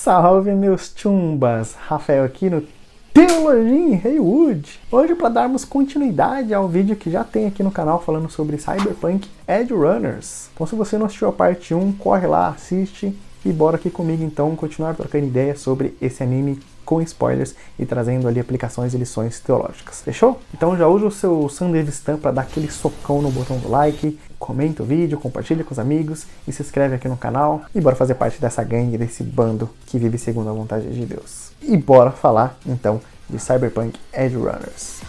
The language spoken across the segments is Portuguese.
Salve meus chumbas, Rafael aqui no Teologia em Haywood. Hoje para darmos continuidade ao vídeo que já tem aqui no canal falando sobre Cyberpunk Edge Runners. Então se você não assistiu a parte 1, corre lá, assiste e bora aqui comigo então continuar trocando ideias sobre esse anime com spoilers e trazendo ali aplicações e lições teológicas. Fechou? Então já usa o seu Sandevistan para dar aquele socão no botão do like, comenta o vídeo, compartilha com os amigos e se inscreve aqui no canal e bora fazer parte dessa gangue, desse bando que vive segundo a vontade de Deus. E bora falar então de Cyberpunk Edge Runners.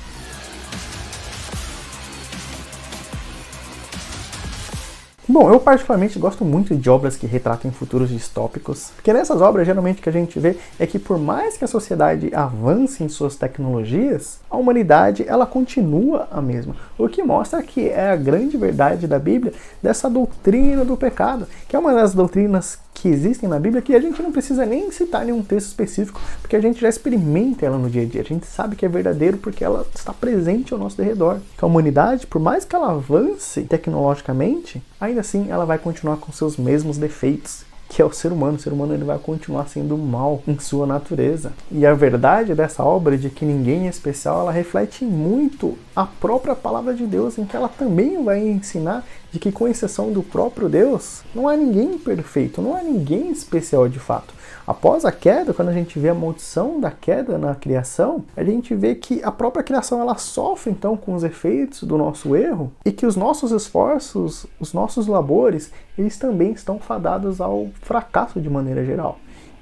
Bom, eu particularmente gosto muito de obras que retratam futuros distópicos, porque nessas obras geralmente o que a gente vê é que por mais que a sociedade avance em suas tecnologias, a humanidade ela continua a mesma, o que mostra que é a grande verdade da Bíblia dessa doutrina do pecado, que é uma das doutrinas que existem na Bíblia que a gente não precisa nem citar nenhum texto específico, porque a gente já experimenta ela no dia a dia, a gente sabe que é verdadeiro porque ela está presente ao nosso redor. Que a humanidade, por mais que ela avance tecnologicamente, ainda assim ela vai continuar com seus mesmos defeitos, que é o ser humano. O ser humano ele vai continuar sendo mal em sua natureza. E a verdade dessa obra de que ninguém é especial, ela reflete muito a própria palavra de Deus, em que ela também vai ensinar de que, com exceção do próprio Deus, não há ninguém perfeito, não há ninguém especial de fato. Após a queda, quando a gente vê a maldição da queda na criação, a gente vê que a própria criação ela sofre então com os efeitos do nosso erro e que os nossos esforços, os nossos labores, eles também estão fadados ao fracasso de maneira geral.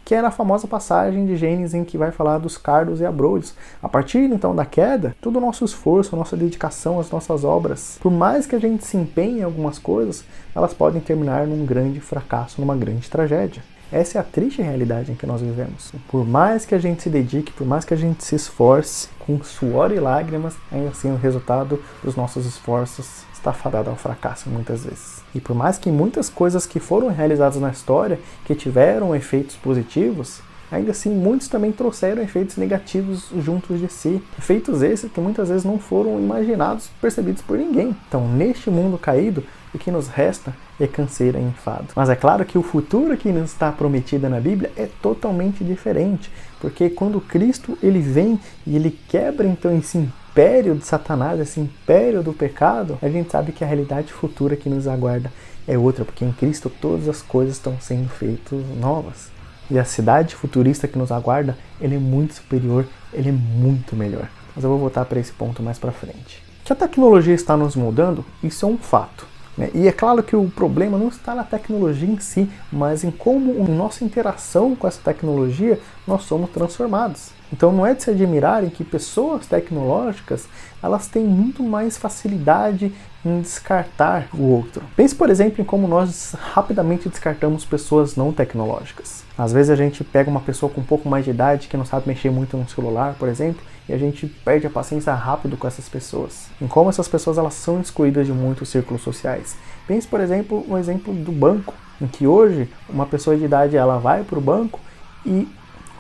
Que é na famosa passagem de Gênesis em que vai falar dos cardos e abrolhos. A partir então da queda, todo o nosso esforço, a nossa dedicação, as nossas obras, por mais que a gente se empenhe em algumas coisas, elas podem terminar num grande fracasso, numa grande tragédia. Essa é a triste realidade em que nós vivemos. Por mais que a gente se dedique, por mais que a gente se esforce, com suor e lágrimas, ainda assim o resultado dos nossos esforços está fadado ao fracasso muitas vezes. E por mais que muitas coisas que foram realizadas na história, que tiveram efeitos positivos, ainda assim muitos também trouxeram efeitos negativos juntos de si. Efeitos esses que muitas vezes não foram imaginados, percebidos por ninguém. Então, neste mundo caído, o que nos resta é canseira e enfado. Mas é claro que o futuro que nos está prometido na Bíblia é totalmente diferente, porque quando Cristo ele vem e ele quebra então esse império de Satanás, esse império do pecado, a gente sabe que a realidade futura que nos aguarda é outra, porque em Cristo todas as coisas estão sendo feitas novas. E a cidade futurista que nos aguarda, ele é muito superior, ele é muito melhor. Mas eu vou voltar para esse ponto mais para frente. Que a tecnologia está nos moldando, isso é um fato. E é claro que o problema não está na tecnologia em si, mas em como, em nossa interação com essa tecnologia, nós somos transformados. Então não é de se admirarem que pessoas tecnológicas, elas têm muito mais facilidade em descartar o outro. Pense, por exemplo, em como nós rapidamente descartamos pessoas não tecnológicas. Às vezes a gente pega uma pessoa com um pouco mais de idade que não sabe mexer muito no celular, por exemplo, e a gente perde a paciência rápido com essas pessoas. Em como essas pessoas elas são excluídas de muitos círculos sociais. Pense, por exemplo, no exemplo do banco, em que hoje uma pessoa de idade ela vai para o banco e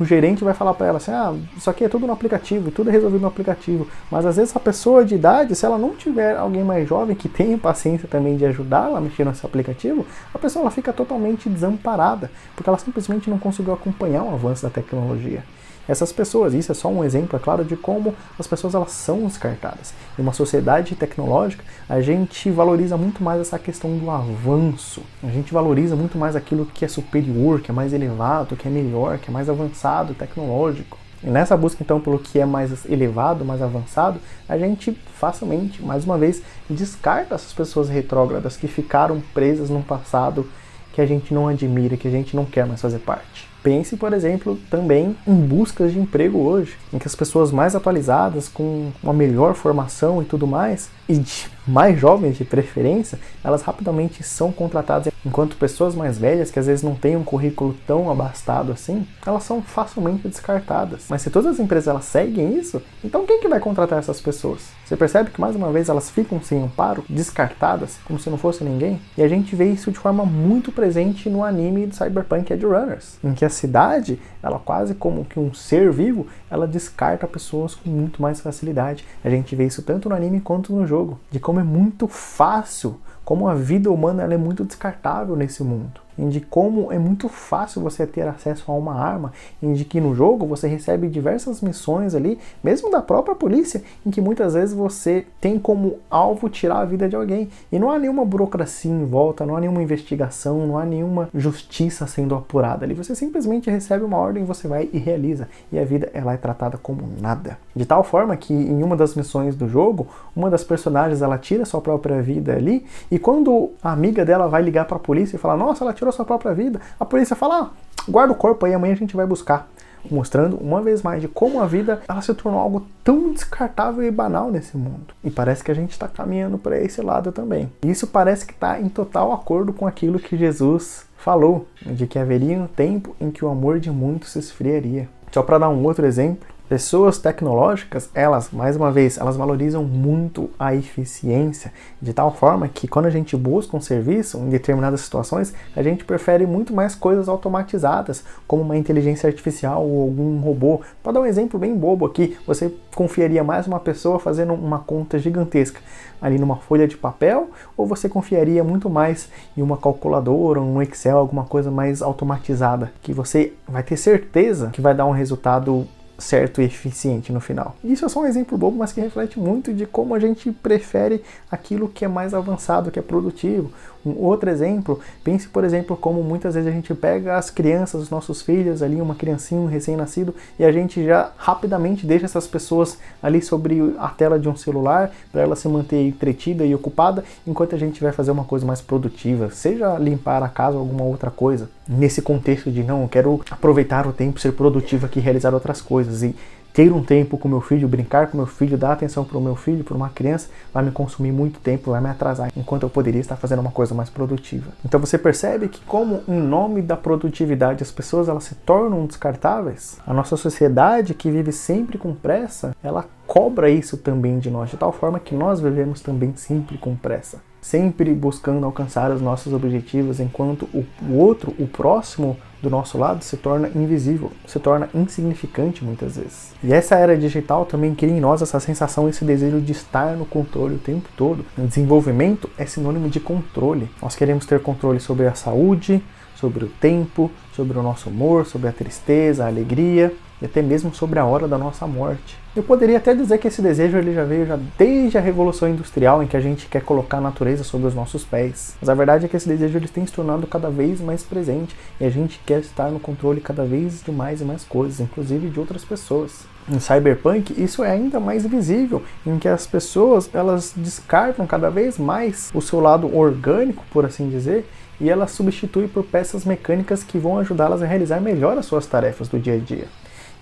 o gerente vai falar para ela assim, isso aqui é tudo no aplicativo, tudo é resolvido no aplicativo. Mas às vezes a pessoa de idade, se ela não tiver alguém mais jovem que tenha paciência também de ajudá-la a mexer nesse aplicativo, a pessoa ela fica totalmente desamparada, porque ela simplesmente não conseguiu acompanhar o avanço da tecnologia. Essas pessoas, isso é só um exemplo, é claro, de como as pessoas elas são descartadas. Em uma sociedade tecnológica, a gente valoriza muito mais essa questão do avanço. A gente valoriza muito mais aquilo que é superior, que é mais elevado, que é melhor, que é mais avançado, tecnológico. E nessa busca, então, pelo que é mais elevado, mais avançado, a gente facilmente, mais uma vez, descarta essas pessoas retrógradas que ficaram presas num passado que a gente não admira, que a gente não quer mais fazer parte. Pense, por exemplo, também em buscas de emprego hoje, em que as pessoas mais atualizadas, com uma melhor formação e tudo mais, e mais jovens de preferência, elas rapidamente são contratadas, enquanto pessoas mais velhas, que às vezes não têm um currículo tão abastado assim, elas são facilmente descartadas. Mas se todas as empresas elas seguem isso, então quem que vai contratar essas pessoas? Você percebe que mais uma vez elas ficam sem amparo, descartadas, como se não fosse ninguém? E a gente vê isso de forma muito presente no anime de Cyberpunk Edge Runners, em que a cidade, ela quase como que um ser vivo, ela descarta pessoas com muito mais facilidade. A gente vê isso tanto no anime quanto no jogo, de como é muito fácil, como a vida humana ela é muito descartável nesse mundo. em de como é muito fácil você ter acesso a uma arma, em de que no jogo você recebe diversas missões ali, mesmo da própria polícia, em que muitas vezes você tem como alvo tirar a vida de alguém. E não há nenhuma burocracia em volta, não há nenhuma investigação, não há nenhuma justiça sendo apurada ali. Você simplesmente recebe uma ordem, você vai e realiza. E a vida ela é tratada como nada. De tal forma que em uma das missões do jogo, uma das personagens ela tira sua própria vida ali, e quando a amiga dela vai ligar para a polícia e falar, nossa, ela tirou sua própria vida, a polícia fala, guarda o corpo aí, amanhã a gente vai buscar. Mostrando uma vez mais de como a vida ela se tornou algo tão descartável e banal nesse mundo. E parece que a gente está caminhando para esse lado também. E isso parece que está em total acordo com aquilo que Jesus falou, de que haveria um tempo em que o amor de muitos se esfriaria. Só para dar um outro exemplo, pessoas tecnológicas, elas, mais uma vez, elas valorizam muito a eficiência, de tal forma que quando a gente busca um serviço, em determinadas situações, a gente prefere muito mais coisas automatizadas, como uma inteligência artificial ou algum robô. Para dar um exemplo bem bobo aqui, você confiaria mais uma pessoa fazendo uma conta gigantesca ali numa folha de papel, ou você confiaria muito mais em uma calculadora, um Excel, alguma coisa mais automatizada, que você vai ter certeza que vai dar um resultado certo e eficiente no final. Isso é só um exemplo bobo, mas que reflete muito de como a gente prefere aquilo que é mais avançado, que é produtivo. Um outro exemplo, pense, por exemplo, como muitas vezes a gente pega as crianças, os nossos filhos ali, uma criancinha, um recém-nascido, e a gente já rapidamente deixa essas pessoas ali sobre a tela de um celular, para ela se manter entretida e ocupada, enquanto a gente vai fazer uma coisa mais produtiva, seja limpar a casa ou alguma outra coisa. Nesse contexto de, não, eu quero aproveitar o tempo, ser produtivo aqui, realizar outras coisas, e ter um tempo com meu filho, brincar com meu filho, dar atenção para o meu filho, para uma criança, vai me consumir muito tempo, vai me atrasar, enquanto eu poderia estar fazendo uma coisa mais produtiva. Então você percebe que como em nome da produtividade as pessoas elas se tornam descartáveis, a nossa sociedade que vive sempre com pressa, ela cobra isso também de nós, de tal forma que nós vivemos também sempre com pressa. Sempre buscando alcançar os nossos objetivos, enquanto o outro, o próximo do nosso lado, se torna invisível, se torna insignificante muitas vezes. E essa era digital também cria em nós essa sensação, esse desejo de estar no controle o tempo todo. O desenvolvimento é sinônimo de controle. Nós queremos ter controle sobre a saúde, sobre o tempo, sobre o nosso humor, sobre a tristeza, a alegria e até mesmo sobre a hora da nossa morte. Eu poderia até dizer que esse desejo ele já veio desde a Revolução Industrial, em que a gente quer colocar a natureza sob os nossos pés. Mas a verdade é que esse desejo ele tem se tornado cada vez mais presente e a gente quer estar no controle cada vez de mais e mais coisas, inclusive de outras pessoas. No Cyberpunk, isso é ainda mais visível, em que as pessoas elas descartam cada vez mais o seu lado orgânico, por assim dizer, e elas substituem por peças mecânicas que vão ajudá-las a realizar melhor as suas tarefas do dia a dia.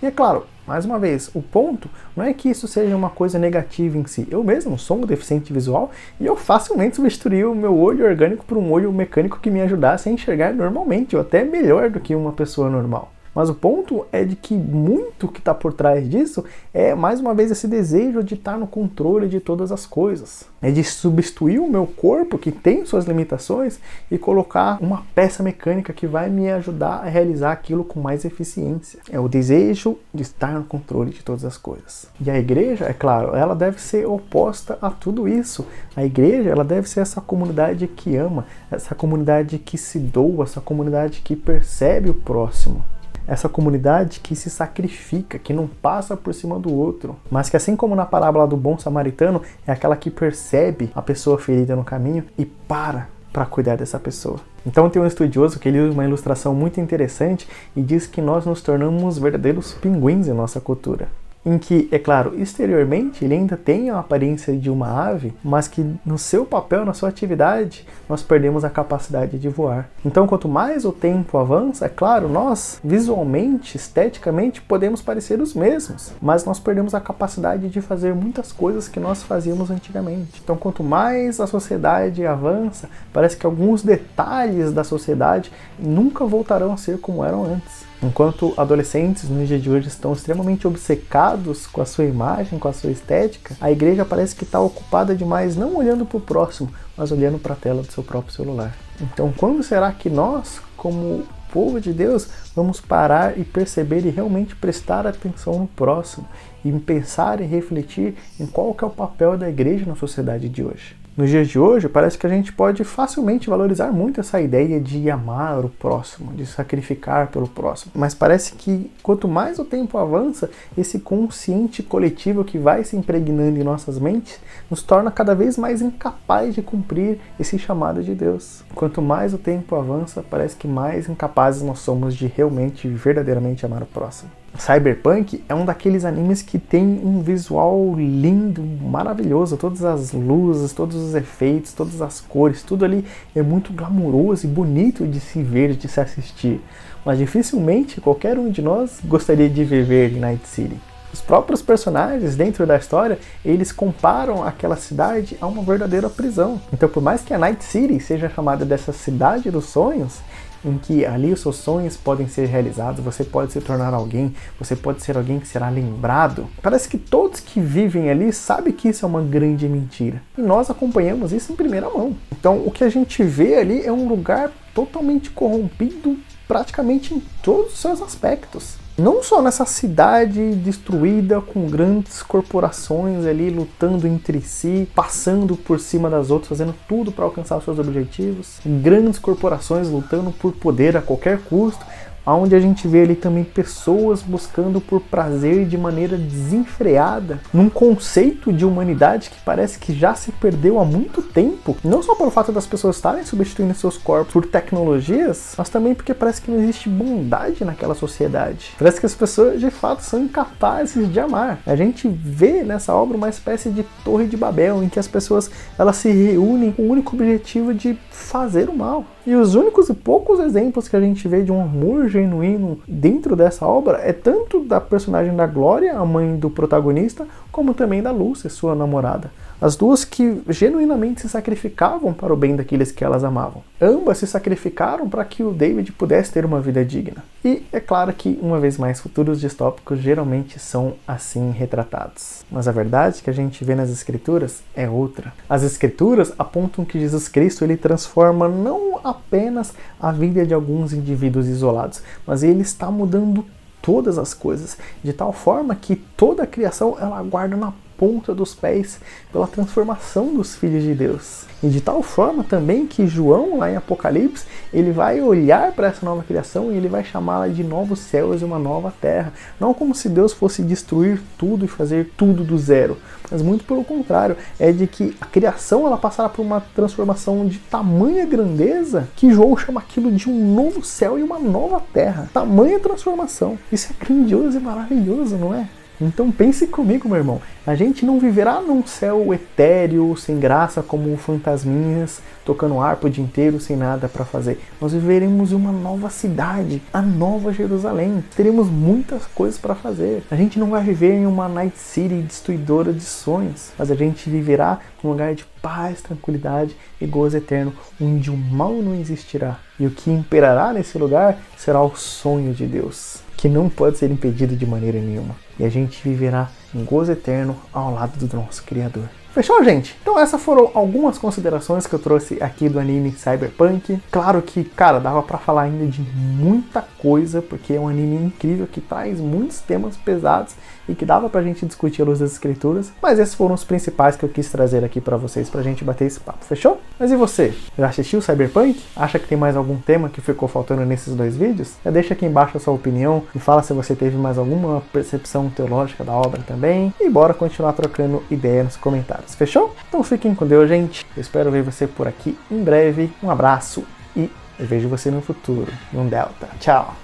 E é claro, mais uma vez, o ponto não é que isso seja uma coisa negativa em si. Eu mesmo sou um deficiente visual e eu facilmente substituiria o meu olho orgânico por um olho mecânico que me ajudasse a enxergar normalmente, ou até melhor do que uma pessoa normal. Mas o ponto é de que muito que está por trás disso é, mais uma vez, esse desejo de estar no controle de todas as coisas. É de substituir o meu corpo, que tem suas limitações, e colocar uma peça mecânica que vai me ajudar a realizar aquilo com mais eficiência. É o desejo de estar no controle de todas as coisas. E a igreja, é claro, ela deve ser oposta a tudo isso. A igreja, ela deve ser essa comunidade que ama, essa comunidade que se doa, essa comunidade que percebe o próximo. Essa comunidade que se sacrifica, que não passa por cima do outro, mas que, assim como na parábola do bom samaritano, é aquela que percebe a pessoa ferida no caminho e para cuidar dessa pessoa. Então tem um estudioso que ele usa uma ilustração muito interessante e diz que nós nos tornamos verdadeiros pinguins em nossa cultura. Em que, é claro, exteriormente ele ainda tem a aparência de uma ave, mas que no seu papel, na sua atividade, nós perdemos a capacidade de voar. Então, quanto mais o tempo avança, é claro, nós visualmente, esteticamente, podemos parecer os mesmos, mas nós perdemos a capacidade de fazer muitas coisas que nós fazíamos antigamente. Então, quanto mais a sociedade avança, parece que alguns detalhes da sociedade nunca voltarão a ser como eram antes. Enquanto adolescentes no dia de hoje estão extremamente obcecados com a sua imagem, com a sua estética, a igreja parece que está ocupada demais, não olhando para o próximo, mas olhando para a tela do seu próprio celular. Então, quando será que nós, como povo de Deus, vamos parar e perceber e realmente prestar atenção no próximo e pensar e refletir em qual que é o papel da igreja na sociedade de hoje? Nos dias de hoje, parece que a gente pode facilmente valorizar muito essa ideia de amar o próximo, de sacrificar pelo próximo. Mas parece que quanto mais o tempo avança, esse consciente coletivo que vai se impregnando em nossas mentes nos torna cada vez mais incapazes de cumprir esse chamado de Deus. Quanto mais o tempo avança, parece que mais incapazes nós somos de realmente, verdadeiramente amar o próximo. Cyberpunk é um daqueles animes que tem um visual lindo, maravilhoso, todas as luzes, todos os efeitos, todas as cores, tudo ali é muito glamouroso e bonito de se ver, de se assistir. Mas dificilmente qualquer um de nós gostaria de viver em Night City. Os próprios personagens dentro da história, eles comparam aquela cidade a uma verdadeira prisão. Então, por mais que a Night City seja chamada dessa cidade dos sonhos, em que ali os seus sonhos podem ser realizados, você pode se tornar alguém, você pode ser alguém que será lembrado. Parece que todos que vivem ali sabem que isso é uma grande mentira. E nós acompanhamos isso em primeira mão. Então o que a gente vê ali é um lugar totalmente corrompido praticamente em todos os seus aspectos. Não só nessa cidade destruída com grandes corporações ali lutando entre si, passando por cima das outras, fazendo tudo para alcançar os seus objetivos, grandes corporações lutando por poder a qualquer custo, onde a gente vê ali também pessoas buscando por prazer de maneira desenfreada, num conceito de humanidade que parece que já se perdeu há muito tempo, não só pelo fato das pessoas estarem substituindo seus corpos por tecnologias, mas também porque parece que não existe bondade naquela sociedade. Parece que as pessoas de fato são incapazes de amar. A gente vê nessa obra uma espécie de Torre de Babel, em que as pessoas elas se reúnem com o único objetivo de fazer o mal. E os únicos e poucos exemplos que a gente vê de um amor genuíno dentro dessa obra é tanto da personagem da Glória, a mãe do protagonista, como também da Lucy, sua namorada. As duas que genuinamente se sacrificavam para o bem daqueles que elas amavam. Ambas se sacrificaram para que o David pudesse ter uma vida digna. E é claro que, uma vez mais, futuros distópicos geralmente são assim retratados. Mas a verdade que a gente vê nas Escrituras é outra. As Escrituras apontam que Jesus Cristo ele transforma não apenas a vida de alguns indivíduos isolados, mas ele está mudando todas as coisas, de tal forma que toda a criação ela aguarda na ponta dos pés pela transformação dos filhos de Deus. E de tal forma também que João, lá em Apocalipse, ele vai olhar para essa nova criação e ele vai chamá-la de novos céus e uma nova terra. Não como se Deus fosse destruir tudo e fazer tudo do zero, mas muito pelo contrário, é de que a criação ela passará por uma transformação de tamanha grandeza que João chama aquilo de um novo céu e uma nova terra. Tamanha transformação. Isso é grandioso e maravilhoso, não é? Então pense comigo, meu irmão, a gente não viverá num céu etéreo, sem graça, como fantasminhas, tocando harpa o dia inteiro, sem nada para fazer. Nós viveremos em uma nova cidade, a Nova Jerusalém. Teremos muitas coisas para fazer. A gente não vai viver em uma Night City destruidora de sonhos, mas a gente viverá num lugar de paz, tranquilidade e gozo eterno, onde o mal não existirá. E o que imperará nesse lugar será o sonho de Deus, que não pode ser impedido de maneira nenhuma. E a gente viverá em gozo eterno ao lado do nosso Criador. Fechou, gente? Então essas foram algumas considerações que eu trouxe aqui do anime Cyberpunk. Claro que, cara, dava pra falar ainda de muita coisa, porque é um anime incrível que traz muitos temas pesados e que dava pra gente discutir à luz das escrituras, mas esses foram os principais que eu quis trazer aqui pra vocês, pra gente bater esse papo, fechou? Mas e você? Já assistiu Cyberpunk? Acha que tem mais algum tema que ficou faltando nesses dois vídeos? Já deixa aqui embaixo a sua opinião e fala se você teve mais alguma percepção teológica da obra também, e bora continuar trocando ideia nos comentários, fechou? Então fiquem com Deus, gente, eu espero ver você por aqui em breve, um abraço e eu vejo você no futuro, num Delta, tchau!